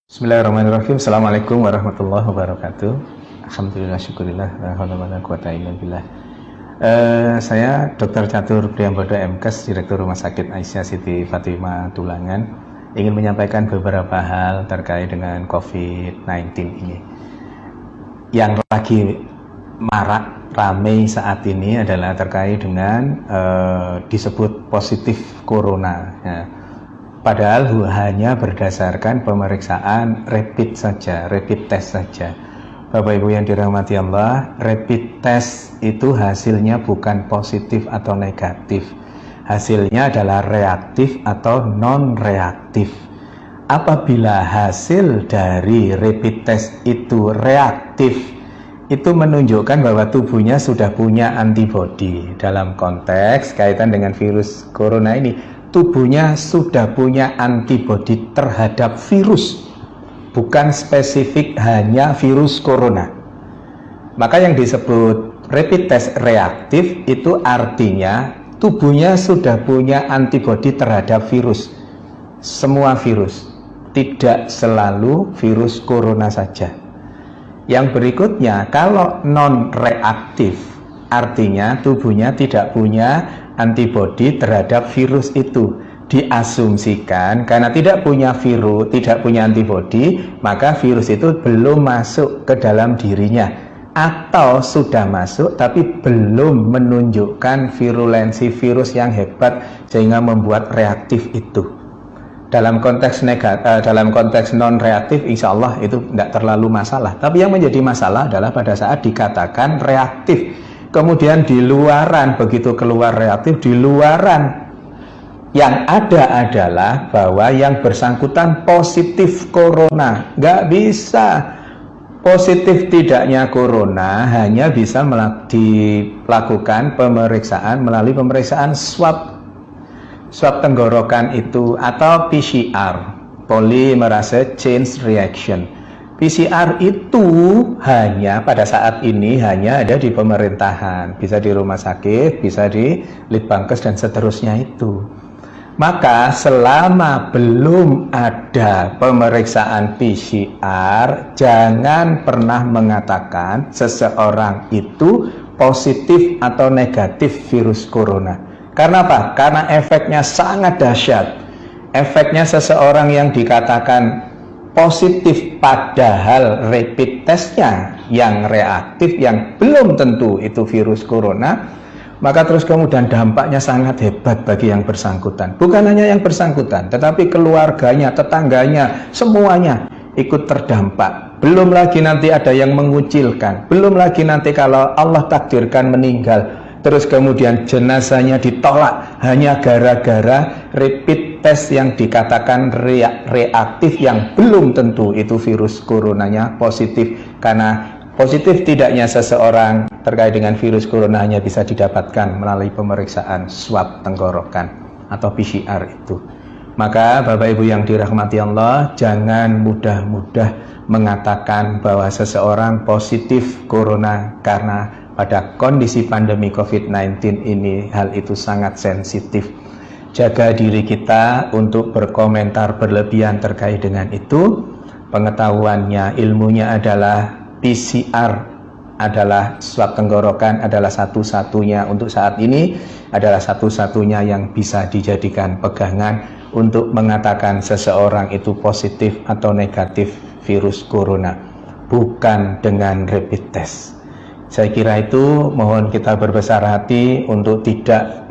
Bismillahirrahmanirrahim. Assalamualaikum warahmatullahi wabarakatuh. Alhamdulillah, syukurillah, la haula wala quwata illa billah. Saya Dr. Catur Priyambodo MKes, Direktur Rumah Sakit Aisyah Siti Fatimah Tulangan, ingin menyampaikan beberapa hal terkait dengan COVID-19 ini. Yang lagi marak ramai saat ini adalah terkait dengan disebut positif corona. Ya. Padahal hanya berdasarkan pemeriksaan rapid saja, rapid test saja. Bapak Ibu yang dirahmati Allah, rapid test itu hasilnya bukan positif atau negatif. Hasilnya adalah reaktif atau non-reaktif. Apabila hasil dari rapid test itu reaktif, itu menunjukkan bahwa tubuhnya sudah punya antibodi. Dalam konteks kaitan dengan virus corona ini, tubuhnya sudah punya antibodi terhadap virus, bukan spesifik hanya virus corona. Maka yang disebut rapid test reaktif itu artinya tubuhnya sudah punya antibodi terhadap virus, semua virus, tidak selalu virus corona saja. Yang berikutnya, kalau non reaktif artinya tubuhnya tidak punya antibodi terhadap virus itu. Diasumsikan karena tidak punya virus, tidak punya antibodi, maka virus itu belum masuk ke dalam dirinya, atau sudah masuk tapi belum menunjukkan virulensi virus yang hebat sehingga membuat reaktif itu. Dalam konteks dalam konteks non reaktif, insya Allah itu tidak terlalu masalah. Tapi yang menjadi masalah adalah pada saat dikatakan reaktif, kemudian di luaran, begitu keluar reaktif, di luaran yang ada adalah bahwa yang bersangkutan positif corona. Nggak bisa. Positif tidaknya corona hanya bisa dilakukan pemeriksaan melalui pemeriksaan swab tenggorokan itu, atau PCR, polymerase chain reaction. PCR itu hanya pada saat ini hanya ada di pemerintahan, bisa di rumah sakit, bisa di Litbangkes dan seterusnya itu. Maka selama belum ada pemeriksaan PCR, jangan pernah mengatakan seseorang itu positif atau negatif virus corona. Karena apa? Karena efeknya sangat dahsyat. Efeknya seseorang yang dikatakan positif padahal rapid testnya yang reaktif, yang belum tentu itu virus corona, maka terus kemudian dampaknya sangat hebat bagi yang bersangkutan. Bukan hanya yang bersangkutan, tetapi keluarganya, tetangganya, semuanya ikut terdampak. Belum lagi nanti ada yang mengucilkan, belum lagi nanti kalau Allah takdirkan meninggal, terus kemudian jenazahnya ditolak hanya gara-gara rapid test yang dikatakan reaktif, yang belum tentu itu virus coronanya positif. Karena positif tidaknya seseorang terkait dengan virus corona hanya bisa didapatkan melalui pemeriksaan swab tenggorokan atau PCR itu. Maka Bapak Ibu yang dirahmati Allah, jangan mudah-mudah mengatakan bahwa seseorang positif corona, karena pada kondisi pandemi COVID-19 ini hal itu sangat sensitif. Jaga diri kita untuk berkomentar berlebihan terkait dengan itu. Pengetahuannya, ilmunya adalah PCR adalah swab tenggorokan, adalah satu-satunya untuk saat ini, adalah satu-satunya yang bisa dijadikan pegangan untuk mengatakan seseorang itu positif atau negatif virus corona, bukan dengan rapid test. Saya kira itu, mohon kita berbesar hati untuk tidak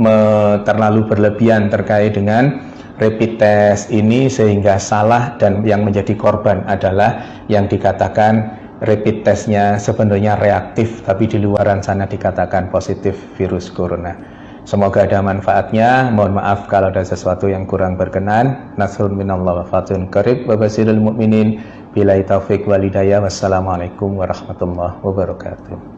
terlalu berlebihan terkait dengan rapid test ini sehingga salah, dan yang menjadi korban adalah yang dikatakan rapid testnya sebenarnya reaktif tapi di luaran sana dikatakan positif virus corona. Semoga ada manfaatnya. Mohon maaf kalau ada sesuatu yang kurang berkenan. Nasrun minallah wa fatun qarib wa basirul mu'minin. Billahi taufiq wal hidayah. Wassalamualaikum warahmatullahi wabarakatuh.